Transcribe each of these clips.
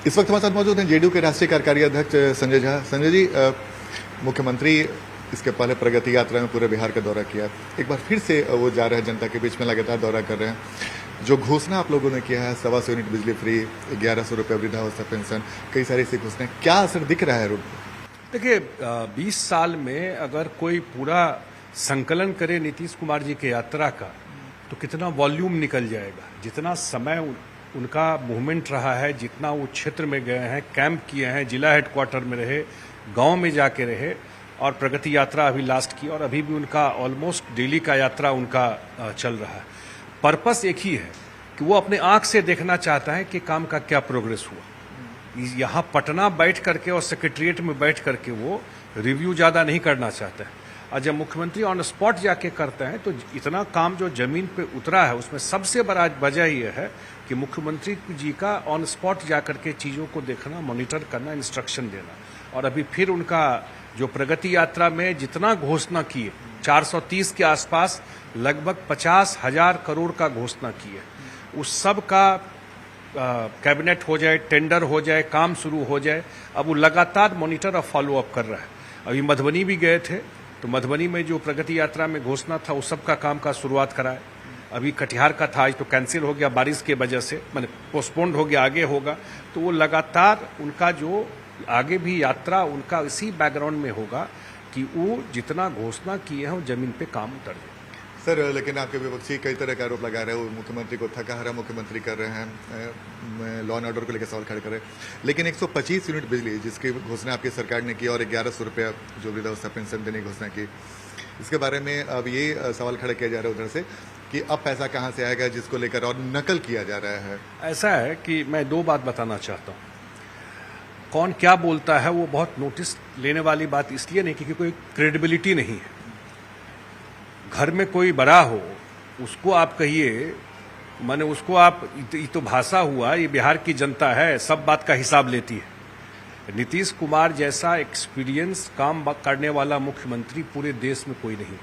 इस वक्त हमारे साथ मौजूद हैं जेडीयू के राष्ट्रीय कार्यकारी अध्यक्ष संजय झा। संजय जी, मुख्यमंत्री इसके पहले प्रगति यात्रा में पूरे बिहार का दौरा किया, एक बार फिर से वो जा रहे हैं, जनता के बीच में लगातार दौरा कर रहे हैं। जो घोषणा आप लोगों ने किया है 125 यूनिट बिजली फ्री, 1100 रुपये वृद्धावस्था पेंशन, कई सारी ऐसी घोषणाएं, क्या असर दिख रहा है रोड पर? देखिए, 20 साल में अगर कोई पूरा संकलन करे नीतीश कुमार जी के यात्रा का तो कितना वॉल्यूम निकल जाएगा। जितना समय उनका मूवमेंट रहा है, जितना वो क्षेत्र में गए हैं, कैंप किए हैं, जिला हेडक्वार्टर में रहे, गांव में जाके रहे, और प्रगति यात्रा अभी लास्ट की, और अभी भी उनका ऑलमोस्ट डेली का यात्रा उनका चल रहा है। पर्पस एक ही है कि वो अपने आंख से देखना चाहता है कि काम का क्या प्रोग्रेस हुआ। यहाँ पटना बैठ करके और सेक्रेटरिएट में बैठ करके वो रिव्यू ज़्यादा नहीं करना चाहता है। और जब मुख्यमंत्री ऑन स्पॉट जाके करते हैं तो इतना काम जो जमीन पे उतरा है, उसमें सबसे बड़ा वजह यह है कि मुख्यमंत्री जी का ऑन स्पॉट जाकर के चीज़ों को देखना, मॉनिटर करना, इंस्ट्रक्शन देना। और अभी फिर उनका जो प्रगति यात्रा में जितना घोषणा किए, 430 के आसपास लगभग 50,000 करोड़ का घोषणा किए, उस सब का कैबिनेट हो जाए, टेंडर हो जाए, काम शुरू हो जाए। अब वो लगातार मॉनिटर और फॉलो अप कर रहा है। अभी मधुबनी भी गए थे, तो मधुबनी में जो प्रगति यात्रा में घोषणा था उस सब का काम का शुरुआत कराए। अभी कटिहार का था, आज तो कैंसिल हो गया बारिश के वजह से, मैंने पोस्टपोन्ड हो गया, आगे होगा। तो वो लगातार उनका जो आगे भी यात्रा उनका इसी बैकग्राउंड में होगा कि वो जितना घोषणा किए हैं वो जमीन पे काम उतर जाए। सर, लेकिन आपके विपक्षी कई तरह का आरोप लगा रहे हैं, मुख्यमंत्री को थकाहारा मुख्यमंत्री कर रहे हैं, लॉ एंड ऑर्डर को लेकर सवाल खड़े कर रहे हैं। लेकिन 125 यूनिट बिजली जिसकी घोषणा आपकी सरकार ने की, और 1100 रुपया जो वृद्धावस्था पेंशन देने की घोषणा की, इसके बारे में अब ये सवाल खड़े किया जा रहा है उधर से कि अब पैसा कहाँ से आएगा, जिसको लेकर और नकल किया जा रहा है। ऐसा है कि मैं दो बात बताना चाहता हूँ। कौन क्या बोलता है वो बहुत नोटिस लेने वाली बात इसलिए नहीं क्योंकि कोई क्रेडिबिलिटी नहीं है। घर में कोई बड़ा हो, उसको आप कहिए, माने उसको आप, ये तो भाषा हुआ, ये बिहार की जनता है, सब बात का हिसाब लेती है। नीतीश कुमार जैसा एक्सपीरियंस काम करने वाला मुख्यमंत्री पूरे देश में कोई नहीं।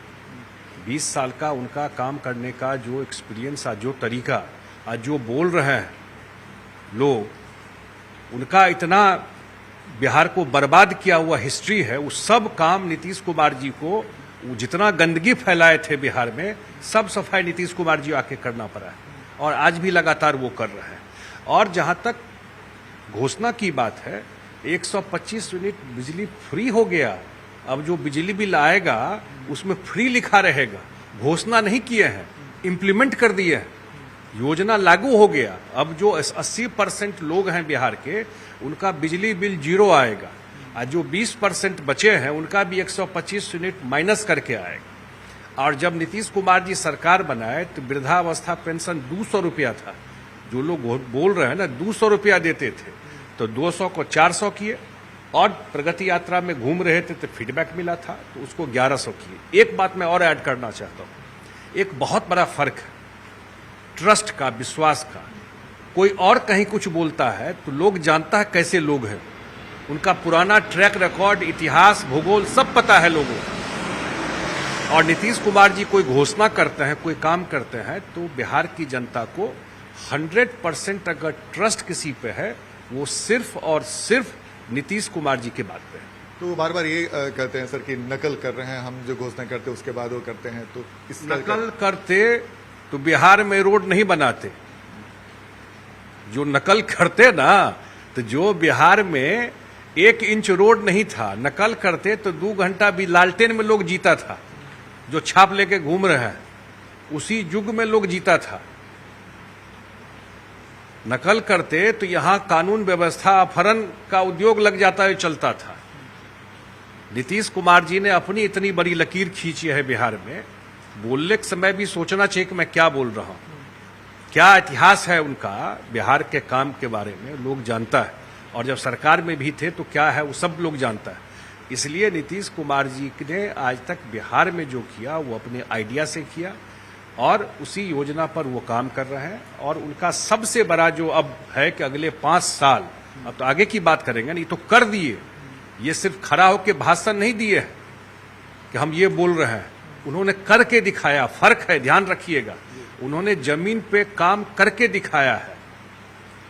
20 साल का उनका काम करने का जो एक्सपीरियंस, आज जो तरीका, आज जो बोल रहे हैं लोग, उनका इतना बिहार को बर्बाद किया हुआ हिस्ट्री है। उस सब काम नीतीश कुमार जी को, जितना गंदगी फैलाए थे बिहार में, सब सफाई नीतीश कुमार जी आके करना पड़ा है, और आज भी लगातार वो कर रहे हैं। और जहां तक घोषणा की बात है, 125 यूनिट बिजली फ्री हो गया। अब जो बिजली बिल आएगा उसमें फ्री लिखा रहेगा। घोषणा नहीं किए हैं, इम्प्लीमेंट कर दिए हैं, योजना लागू हो गया। अब जो 80% लोग हैं बिहार के, उनका बिजली बिल 0 आएगा। आज जो 20% बचे हैं उनका भी 125 यूनिट माइनस करके आएगा। और जब नीतीश कुमार जी सरकार बनाए तो वृद्धावस्था पेंशन 200 रुपया था। जो लोग बोल रहे हैं ना 200 रुपया देते थे, तो 200 को 400 किए, और प्रगति यात्रा में घूम रहे थे तो फीडबैक मिला था तो उसको 1100 किए। एक बात मैं और ऐड करना चाहता हूँ, एक बहुत बड़ा फर्क है ट्रस्ट का, विश्वास का। कोई और कहीं कुछ बोलता है तो लोग जानता है कैसे लोग हैं, उनका पुराना ट्रैक रिकॉर्ड, इतिहास, भूगोल सब पता है लोगों को। और नीतीश कुमार जी कोई घोषणा करते हैं, कोई काम करते हैं, तो बिहार की जनता को 100% अगर ट्रस्ट किसी पे है, वो सिर्फ और सिर्फ नीतीश कुमार जी के बात पे है। तो बार बार ये कहते हैं सर कि नकल कर रहे हैं, हम जो घोषणा करते हैं उसके बाद वो करते हैं, तो इस नकल करते तो बिहार में रोड नहीं बनाते। जो नकल करते ना, तो जो बिहार में 1 इंच रोड नहीं था, नकल करते तो 2 घंटा भी लालटेन में लोग जीता था। जो छाप लेके घूम रहे हैं उसी युग में लोग जीता था। नकल करते तो यहां कानून व्यवस्था, अपहरण का उद्योग लग जाता है, चलता था। नीतीश कुमार जी ने अपनी इतनी बड़ी लकीर खींची है बिहार में, बोलने के समय भी सोचना चाहिए कि मैं क्या बोल रहा हूं। क्या इतिहास है उनका बिहार के काम के बारे में, लोग जानता है। और जब सरकार में भी थे तो क्या है वो सब लोग जानता है। इसलिए नीतीश कुमार जी ने आज तक बिहार में जो किया वो अपने आइडिया से किया, और उसी योजना पर वो काम कर रहे हैं। और उनका सबसे बड़ा जो अब है कि अगले 5 साल, अब तो आगे की बात करेंगे, नहीं तो कर दिए। ये सिर्फ खड़ा होकर भाषण नहीं दिए हैं कि हम ये बोल रहे हैं, उन्होंने करके दिखाया। फर्क है, ध्यान रखिएगा, उन्होंने जमीन पे काम करके दिखाया है।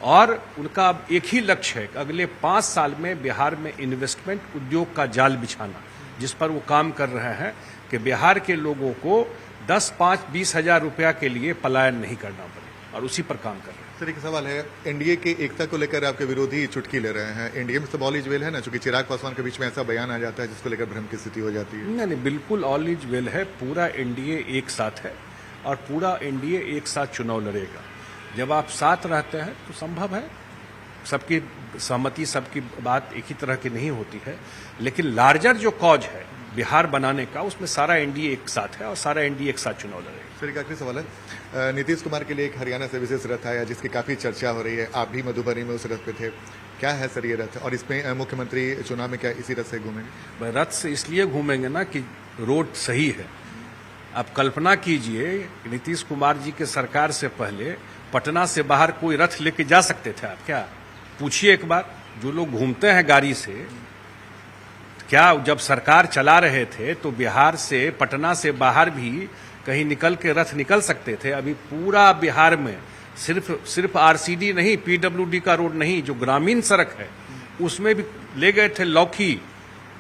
और उनका अब एक ही लक्ष्य है कि अगले 5 साल में बिहार में इन्वेस्टमेंट उद्योग का जाल बिछाना, जिस पर वो काम कर रहे हैं कि बिहार के लोगों को 10, 5, 20 हजार रुपया के लिए पलायन नहीं करना पड़े, और उसी पर काम कर रहे हैं। सर एक सवाल है, एनडीए की एकता को लेकर आपके विरोधी चुटकी ले रहे हैं। एनडीए में सब ऑल इज वेल है ना, चूंकि चिराग पासवान के बीच में ऐसा बयान आ जाता है जिसको लेकर भ्रम की स्थिति हो जाती है। नहीं, बिल्कुल ऑल इज वेल है। पूरा एनडीए एक साथ है और पूरा एनडीए एक साथ चुनाव लड़ेगा। जब आप साथ रहते हैं तो संभव है, सबकी सहमति, सबकी बात एक ही तरह की नहीं होती है, लेकिन लार्जर जो कॉज है बिहार बनाने का, उसमें सारा एनडीए एक साथ है और सारा एनडीए एक साथ चुनाव लड़ेगा। सर एक आखिरी सवाल है, नीतीश कुमार के लिए एक हरियाणा से विशेष रथ आया जिसकी काफी चर्चा हो रही है, आप भी मधुबनी में उस रथ पे थे, क्या है सर ये रथ, और इसमें मुख्यमंत्री चुनाव में क्या इसी रथ से घूमेंगे? रथ से इसलिए घूमेंगे ना कि रोड सही है। आप कल्पना कीजिए, नीतीश कुमार जी के सरकार से पहले पटना से बाहर कोई रथ लेके जा सकते थे आप? क्या पूछिए एक बार, जो लोग घूमते हैं गाड़ी से, क्या जब सरकार चला रहे थे तो बिहार से, पटना से बाहर भी कहीं निकल के रथ निकल सकते थे? अभी पूरा बिहार में सिर्फ आरसीडी नहीं, पीडब्ल्यूडी का रोड नहीं, जो ग्रामीण सड़क है उसमें भी ले गए थे। लौकी,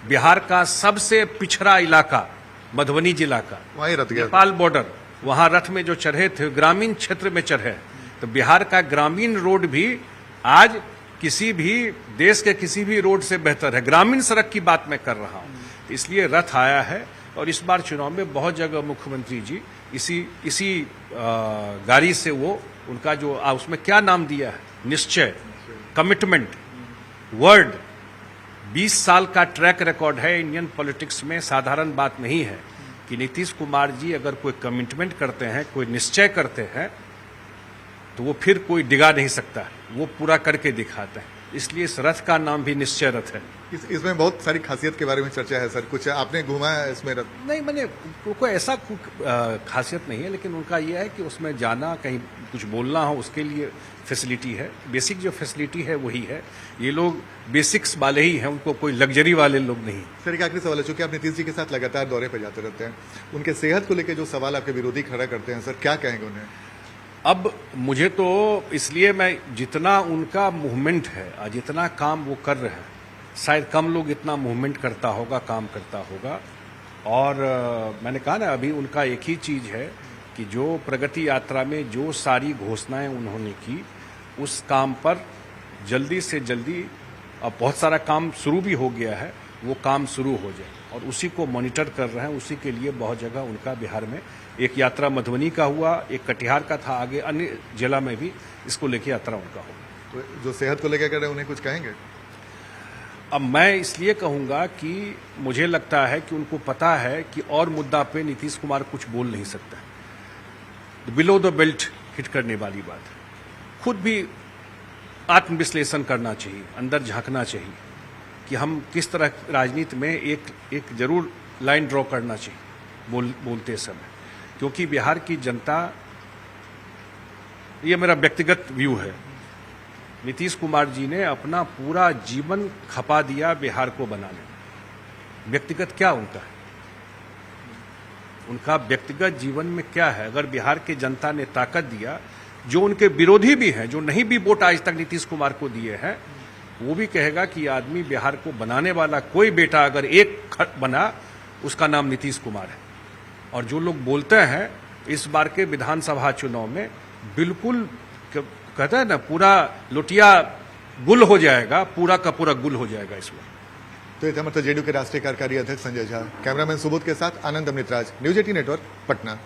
बिहार का सबसे पिछड़ा इलाका, मधुबनी जिला का, वहीं रथ गया, नेपाल बॉर्डर, वहां रथ में जो चढ़े थे ग्रामीण क्षेत्र में चढ़े। तो बिहार का ग्रामीण रोड भी आज किसी भी देश के किसी भी रोड से बेहतर है। ग्रामीण सड़क की बात मैं कर रहा हूं, तो इसलिए रथ आया है। और इस बार चुनाव में बहुत जगह मुख्यमंत्री जी इसी गाड़ी से, वो उनका जो उसमें क्या नाम दिया है, निश्चय, कमिटमेंट, वर्ड, 20 साल का ट्रैक रिकॉर्ड है इंडियन पॉलिटिक्स में। साधारण बात नहीं है कि नीतीश कुमार जी अगर कोई कमिटमेंट करते हैं, कोई निश्चय करते हैं, तो वो फिर कोई डिगा नहीं सकता, वो पूरा करके दिखाते हैं। इसलिए इस रथ का नाम भी निश्चय रथ है। इसमें बहुत सारी खासियत के बारे में चर्चा है सर, कुछ आपने घूमा है इसमें रथ? नहीं, मैंने कोई ऐसा खासियत नहीं है, लेकिन उनका यह है कि उसमें जाना, कहीं कुछ बोलना हो, उसके लिए फैसिलिटी है। बेसिक जो फैसिलिटी है वही है। ये लोग बेसिक्स वाले ही हैं, उनको कोई लग्जरी वाले लोग नहीं। सर एक आखिरी सवाल है, चूंकि आप नीतीश जी के साथ लगातार दौरे पर जाते रहते हैं, उनके सेहत को लेकर जो सवाल आपके विरोधी खड़ा करते हैं सर, क्या कहेंगे उन्हें? अब मुझे तो इसलिए, मैं जितना उनका मूवमेंट है और जितना काम वो कर रहे हैं, शायद कम लोग इतना मूवमेंट करता होगा, काम करता होगा। और मैंने कहा ना, अभी उनका एक ही चीज है कि जो प्रगति यात्रा में जो सारी घोषणाएं उन्होंने की, उस काम पर जल्दी से जल्दी, अब बहुत सारा काम शुरू भी हो गया है, वो काम शुरू हो जाए, और उसी को मॉनिटर कर रहे हैं। उसी के लिए बहुत जगह उनका बिहार में एक यात्रा मधुबनी का हुआ, एक कटिहार का था, आगे अन्य जिला में भी इसको लेके यात्रा उनका होगा। तो जो सेहत को लेकर कर रहे हैं उन्हें कुछ कहेंगे? अब मैं इसलिए कहूंगा कि मुझे लगता है कि उनको पता है कि और मुद्दा पे नीतीश कुमार कुछ बोल नहीं सकता। बिलो द बेल्ट हिट करने वाली बात है। खुद भी आत्मविश्लेषण करना चाहिए, अंदर झांकना चाहिए कि हम किस तरह राजनीति में एक जरूर लाइन ड्रॉ करना चाहिए बोलते समय, क्योंकि बिहार की जनता, ये मेरा व्यक्तिगत व्यू है, नीतीश कुमार जी ने अपना पूरा जीवन खपा दिया बिहार को बनाने में। व्यक्तिगत क्या उनका है, उनका व्यक्तिगत जीवन में क्या है? अगर बिहार की जनता ने ताकत दिया, जो उनके विरोधी भी हैं, जो नहीं भी वोट आज तक नीतीश कुमार को दिए हैं, वो भी कहेगा कि आदमी बिहार को बनाने वाला कोई बेटा अगर एक बना, उसका नाम नीतीश कुमार है। और जो लोग बोलते हैं इस बार के विधानसभा चुनाव में बिल्कुल कहते हैं ना, पूरा लोटिया गुल हो जाएगा, पूरा का पूरा गुल हो जाएगा इस बार। तो ये थे मतलब जेडीयू के राष्ट्रीय कार्यकारी अध्यक्ष संजय झा। कैमरामैन सुबोध के साथ आनंद अमृतराज, न्यूज 18 नेटवर्क, पटना।